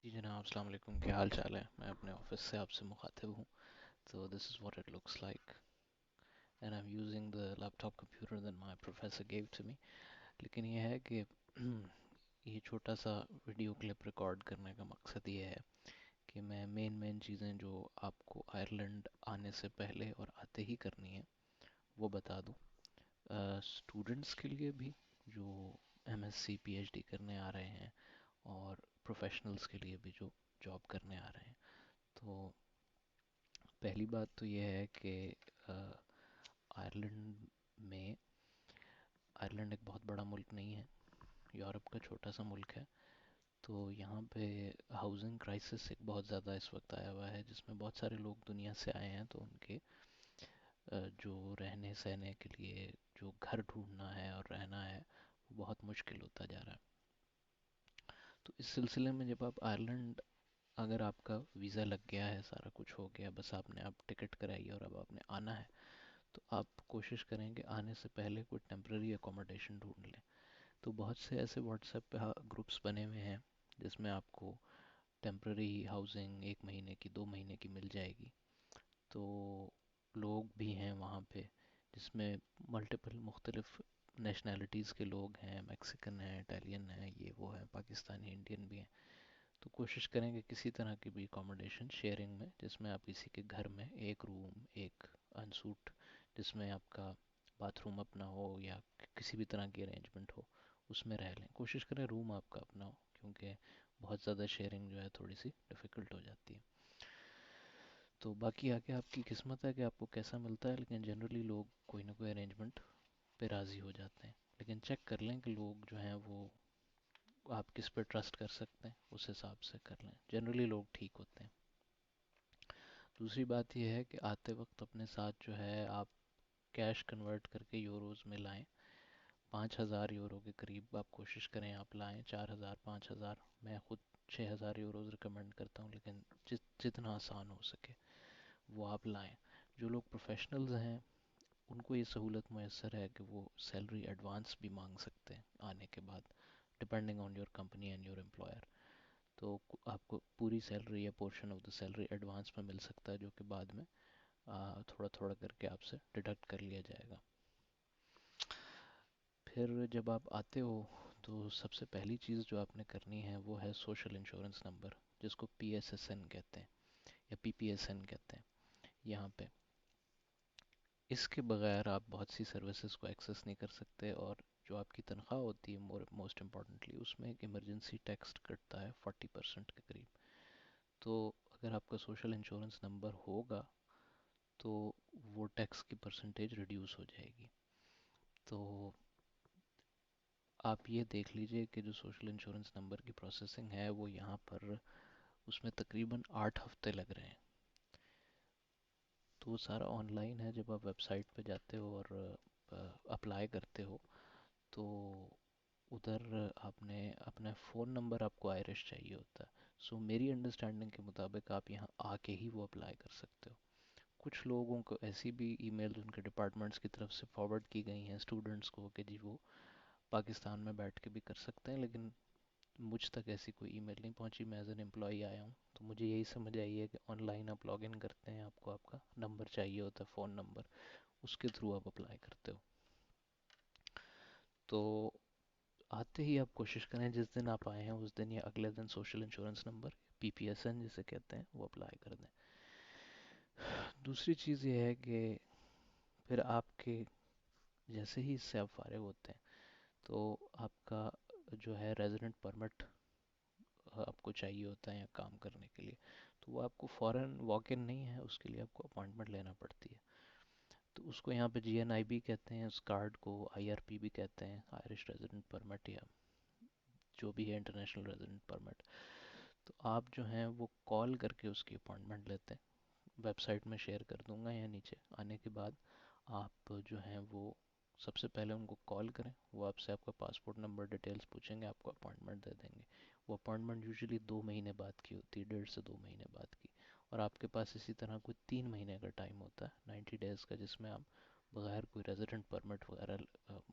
جی جناب السلام علیکم، کیا حال چال ہے؟ میں اپنے آفس سے آپ سے مخاطب ہوں. So this is what it looks like and I'm using the laptop computer that my professor gave to me. لیکن یہ ہے کہ یہ چھوٹا سا ویڈیو کلپ ریکارڈ کرنے کا مقصد یہ ہے کہ میں مین چیزیں جو آپ کو آئرلینڈ آنے سے پہلے اور آتے ہی کرنی ہیں وہ بتا دوں. اسٹوڈنٹس کے لیے بھی جو M S C P H D کرنے آ رہے ہیں اور پروفیشنلز کے لیے بھی جو جاب کرنے آ رہے ہیں. تو پہلی بات تو یہ ہے کہ آئرلینڈ میں آئرلینڈ ایک بہت بڑا ملک نہیں ہے، یورپ کا چھوٹا سا ملک ہے. تو یہاں پہ ہاؤسنگ کرائسس ایک بہت زیادہ اس وقت آیا ہوا ہے، جس میں بہت سارے لوگ دنیا سے آئے ہیں. تو ان کے جو رہنے سہنے کے لیے جو گھر ڈھونڈنا ہے اور رہنا ہے وہ بہت مشکل ہوتا جا رہا ہے. تو اس سلسلے میں جب آپ آئرلینڈ، اگر آپ کا ویزا لگ گیا ہے، سارا کچھ ہو گیا، بس آپ نے ٹکٹ کرائی اور اب آپ نے آنا ہے، تو آپ کوشش کریں کہ آنے سے پہلے کوئی ٹیمپرری اکوموڈیشن ڈھونڈ لیں. تو بہت سے ایسے واٹس ایپ پہ گروپس بنے ہوئے ہیں جس میں آپ کو ٹیمپرری ہاؤسنگ 1 مہینے کی 2 مہینے کی مل جائے گی. تو لوگ بھی ہیں وہاں پہ جس میں ملٹیپل مختلف نیشنلٹیز کے لوگ ہیں، میکسیکن ہیں، اٹالین ہیں، یہ وہ ہیں، پاکستانی، انڈین بھی ہیں. تو کوشش کریں کہ کسی طرح کی بھی اکوموڈیشن شیئرنگ میں، جس میں آپ کسی کے گھر میں ایک روم، ایک انسوٹ جس میں آپ کا باتھ روم اپنا ہو یا کسی بھی طرح کی ارینجمنٹ ہو، اس میں رہ لیں. کوشش کریں روم آپ کا اپنا ہو، کیونکہ بہت زیادہ شیئرنگ جو ہے تھوڑی سی ڈیفیکلٹ ہو جاتی ہے. تو باقی آگے آپ کی قسمت ہے کہ آپ کو کیسا ملتا ہے، لیکن جنرلی لوگ کوئی نہ کوئی ارینجمنٹ پہ راضی ہو جاتے ہیں. لیکن چیک کر لیں کہ لوگ جو ہیں وہ آپ کس پہ ٹرسٹ کر سکتے ہیں، اس حساب سے کر لیں. جنرلی لوگ ٹھیک ہوتے ہیں. دوسری بات یہ ہے کہ آتے وقت اپنے ساتھ جو ہے آپ کیش کنورٹ کر کے یوروز میں لائیں. 5,000 یورو کے قریب آپ کوشش کریں آپ لائیں. 4,000 5,000، میں خود 6,000 یوروز ریکمینڈ کرتا ہوں، لیکن جتنا آسان ہو سکے وہ آپ لائیں. جو لوگ پروفیشنلز ہیں ان کو یہ سہولت میسر ہے کہ وہ سیلری ایڈوانس بھی مانگ سکتے ہیں آنے کے بعد، depending on your company and your employer. تو آپ کو پوری سیلری یا portion of the salary advance میں مل سکتا ہے، جو کہ بعد میں تھوڑا تھوڑا کر کے آپ سے ڈیڈکٹ کر لیا جائے گا. پھر جب آپ آتے ہو تو سب سے پہلی چیز جو آپ نے کرنی ہے وہ ہے سوشل انشورنس نمبر، جس کو پی ایس ایس این کہتے ہیں یا پی پی ایس این کہتے ہیں یہاں پہ. اس کے بغیر آپ بہت سی سروسز کو ایکسیس نہیں کر سکتے. اور جو آپ کی تنخواہ ہوتی ہے موسٹ امپورٹنٹلی، اس میں ایک ایمرجنسی ٹیکس کٹتا ہے 40% کے قریب. تو اگر آپ کا سوشل انشورنس نمبر ہوگا تو وہ ٹیکس کی پرسنٹیج ریڈیوس ہو جائے گی. تو آپ یہ دیکھ لیجئے کہ جو سوشل انشورنس نمبر کی پروسیسنگ ہے وہ یہاں پر اس میں تقریباً 8 ہفتے لگ رہے ہیں. تو وہ سارا آن لائن ہے. جب آپ ویب سائٹ پہ جاتے ہو اور اپلائی کرتے ہو تو ادھر آپ نے اپنا فون نمبر آپ کو آئرش چاہیے ہوتا ہے. سو میری انڈرسٹینڈنگ کے مطابق آپ یہاں آ کے ہی وہ اپلائی کر سکتے ہو. کچھ لوگوں کو ایسی بھی ای میل ان کے ڈپارٹمنٹس کی طرف سے فارورڈ کی گئی ہیں اسٹوڈنٹس کو کہ جی وہ پاکستان میں بیٹھ کے بھی کر سکتے ہیں، لیکن مجھ تک ایسی کوئی ای میل نہیں پہنچی. میں ایز این امپلائی آیا ہوں تو مجھے یہی سمجھ آئی ہے کہ آن لائن آپ لاگ ان کرتے ہیں، آپ کو آپ کا نمبر چاہیے ہوتا ہے، فون نمبر، اس کے تھرو آپ اپلائی کرتے ہو. تو آتے ہی آپ کوشش کریں جس دن آپ آئے ہیں اس دن یا اگلے دن social insurance number P P S N جسے کہتے ہیں وہ اپلائی کر دیں. دوسری چیز یہ ہے کہ پھر آپ کے جیسے ہی اس سے آپ فارغ ہوتے ہیں تو آپ کا جو ہے ریزیڈنٹ پرمٹ آپ کو چاہیے ہوتا ہے یا کام کرنے کے لیے. تو وہ آپ کو فوراً واک ان نہیں ہے، اس کے لیے آپ کو اپوائنٹمنٹ لینا پڑتی ہے. تو اس کو یہاں پہ جی این آئی بھی کہتے ہیں، اس کارڈ کو آئی آر پی بھی کہتے ہیں، آئرش ریزیڈنٹ پرمٹ یا جو بھی ہے انٹرنیشنل ریزیڈنٹ پرمٹ. تو آپ جو ہیں وہ کال کر کے اس کی اپوائنٹمنٹ لیتے ہیں. ویب سائٹ میں شیئر کر دوں گا یا نیچے آنے کے بعد آپ جو ہیں وہ سب سے پہلے ان کو کال کریں. وہ آپ سے آپ کا پاسپورٹ نمبر ڈیٹیلز پوچھیں گے، آپ کو اپوائنٹمنٹ دے دیں گے. وہ اپوائنٹمنٹ یوزلی 2 مہینے بعد کی ہوتی ہے، 1.5 سے 2 مہینے بعد کی. اور آپ کے پاس اسی طرح کوئی 3 مہینے کا ٹائم ہوتا ہے، 90 days کا، جس میں آپ بغیر کوئی ریزیڈنٹ پرمٹ وغیرہ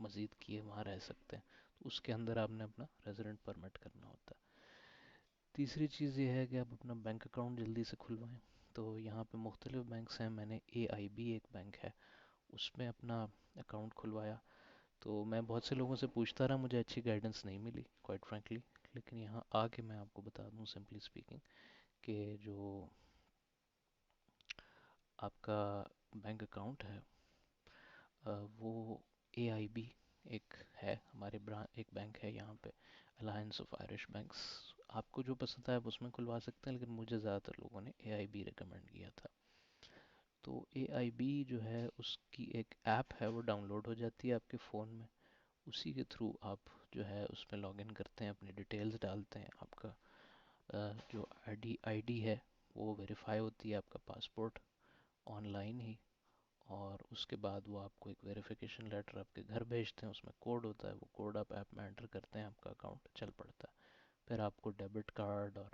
مزید کیے وہاں رہ سکتے ہیں. تو اس کے اندر آپ نے اپنا ریزیڈنٹ پرمٹ کرنا ہوتا ہے. تیسری چیز یہ ہے کہ آپ اپنا بینک اکاؤنٹ جلدی سے کھلوائیں. تو یہاں پہ مختلف بینکس ہیں. میں نے اے آئی بی ایک بینک ہے اس میں اپنا اکاؤنٹ کھلوایا. تو میں بہت سے لوگوں سے پوچھتا رہا, مجھے اچھی گائیڈنس نہیں ملی کوائٹ فرینکلی. لیکن یہاں آ کے میں آپ کو بتا دوں سمپلی اسپیکنگ کہ جو آپ کا بینک اکاؤنٹ ہے وہ اے آئی بی ایک ہے ہمارے ایک بینک ہے یہاں پہ, الائنس آف آئرش بینکس. آپ کو جو پسند ہے آپ اس میں کھلوا سکتے ہیں, لیکن مجھے زیادہ تر لوگوں نے اے آئی بی ریکمینڈ کیا تھا. تو اے آئی بی جو ہے اس کی ایک ایپ ہے, وہ ڈاؤن لوڈ ہو جاتی ہے آپ کے فون میں. اسی کے تھرو آپ جو ہے اس میں لاگ ان کرتے ہیں, اپنی ڈیٹیلز ڈالتے ہیں. آپ کا جو آئی ڈی ہے وہ ویریفائی ہوتی ہے, آپ کا پاسپورٹ آن لائن ہی. اور اس کے بعد وہ آپ کو ایک ویریفیکیشن لیٹر آپ کے گھر بھیجتے ہیں, اس میں کوڈ ہوتا ہے, وہ کوڈ آپ ایپ میں انٹر کرتے ہیں, آپ کا اکاؤنٹ چل پڑتا ہے. پھر آپ کو ڈیبٹ کارڈ اور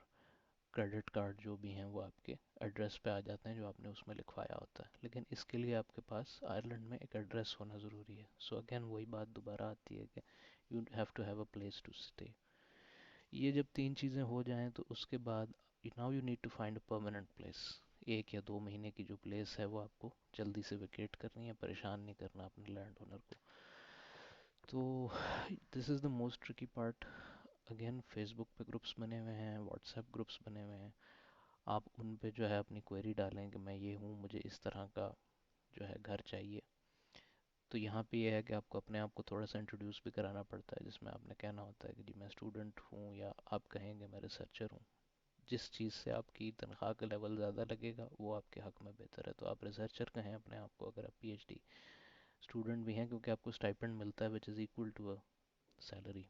کریڈٹ کارڈ جو بھی ہیں وہ آپ کے ایڈریس پہ آ جاتے ہیں جو آپ نے اس میں لکھوایا ہوتا ہے. لیکن اس کے لیے آپ کے پاس آئرلینڈ میں ایک ایڈریس ہونا ضروری ہے. سو اگین وہی بات دوبارہ آتی ہے کہ you have to have a place to stay. یہ جب تین چیزیں ہو جائیں تو اس کے بعد now you need to find a permanent place. 1 یا 2 مہینے کی جو پلیس ہے وہ آپ کو جلدی سے ویکیٹ کرنی ہے, پریشان نہیں کرنا اپنے لینڈ اونر کو. تو this is the most tricky part. Again Facebook پہ گروپس بنے ہوئے ہیں, واٹس ایپ گروپس بنے ہوئے ہیں. آپ ان پہ جو ہے اپنی کوئری ڈالیں کہ میں یہ ہوں, مجھے اس طرح کا جو ہے گھر چاہیے. تو یہاں پہ یہ ہے کہ آپ کو اپنے آپ کو تھوڑا سا انٹروڈیوس بھی کرانا پڑتا ہے, جس میں آپ نے کہنا ہوتا ہے کہ جی میں اسٹوڈنٹ ہوں, یا آپ کہیں گے میں ریسرچر ہوں. جس چیز سے آپ کی تنخواہ کا لیول زیادہ لگے گا وہ آپ کے حق میں بہتر ہے. تو آپ ریسرچر کہیں اپنے آپ کو, اگر آپ پی ایچ ڈی اسٹوڈنٹ بھی ہیں, کیونکہ آپ کو اسٹائپنڈ ملتا ہے which is equal to a salary.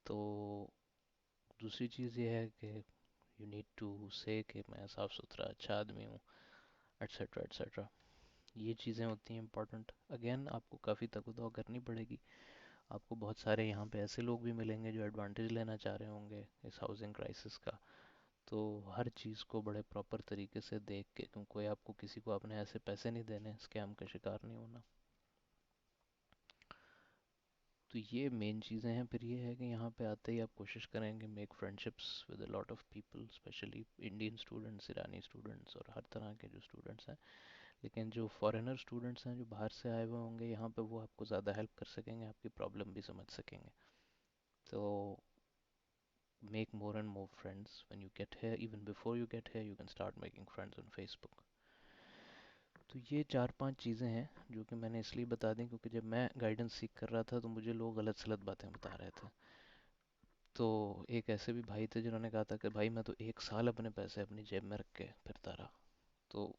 تو دوسری چیز یہ ہے کہ یو نیڈ ٹو سے کہ میں صاف ستھرا اچھا آدمی ہوں, ایٹسیٹرا ایٹسیٹرا. یہ چیزیں ہوتی ہیں امپورٹنٹ. اگین آپ کو کافی تک و دو کرنی پڑے گی. آپ کو بہت سارے یہاں پہ ایسے لوگ بھی ملیں گے جو ایڈوانٹیج لینا چاہ رہے ہوں گے اس ہاؤسنگ کرائسس کا. تو ہر چیز کو بڑے پراپر طریقے سے دیکھ کے, کیونکہ کوئی آپ کو کسی کو اپنے ایسے پیسے نہیں دینے, اسکیم کا شکار نہیں ہونا. تو یہ مین چیزیں ہیں. پھر یہ ہے کہ یہاں پہ آتے ہی آپ کوشش کریں گے make friendships with a lot of people, especially Indian students, ایرانی اسٹوڈنٹس, اور ہر طرح کے جو اسٹوڈنٹس ہیں. لیکن جو فارینر اسٹوڈنٹس ہیں جو باہر سے آئے ہوئے ہوں گے یہاں پہ, وہ آپ کو زیادہ ہیلپ کر سکیں گے, آپ کی پرابلم بھی سمجھ سکیں گے. تو make more and more friends when you get here. Even before you get here you can start making friends on Facebook. تو یہ 4-5 چیزیں ہیں جو کہ میں نے اس لیے بتا دیں کیونکہ جب میں گائیڈنس سیکھ کر رہا تھا تو مجھے لوگ غلط سلط باتیں بتا رہے تھے. تو ایک ایسے بھی بھائی تھے جنہوں نے کہا تھا کہ بھائی میں تو 1 سال اپنے پیسے اپنی جیب میں رکھ کے پھرتا رہا. تو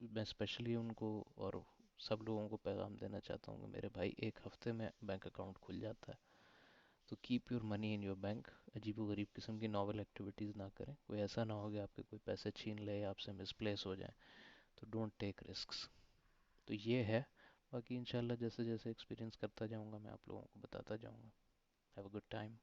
میں اسپیشلی ان کو اور سب لوگوں کو پیغام دینا چاہتا ہوں کہ میرے بھائی 1 ہفتے میں بینک اکاؤنٹ کھل جاتا ہے. تو keep your money in your bank. عجیب و غریب قسم کی ناول ایکٹیویٹیز نہ کریں. کوئی ایسا نہ ہو کہ آپ کے کوئی پیسے چھین لے یا آپ سے مس پلیس ہو جائیں. تو ڈونٹ ٹیک رسکس. تو یہ ہے. باقی انشاءاللہ جیسے جیسے ایکسپیرینس کرتا جاؤں گا میں آپ لوگوں کو بتاتا جاؤں گا. Have a good time.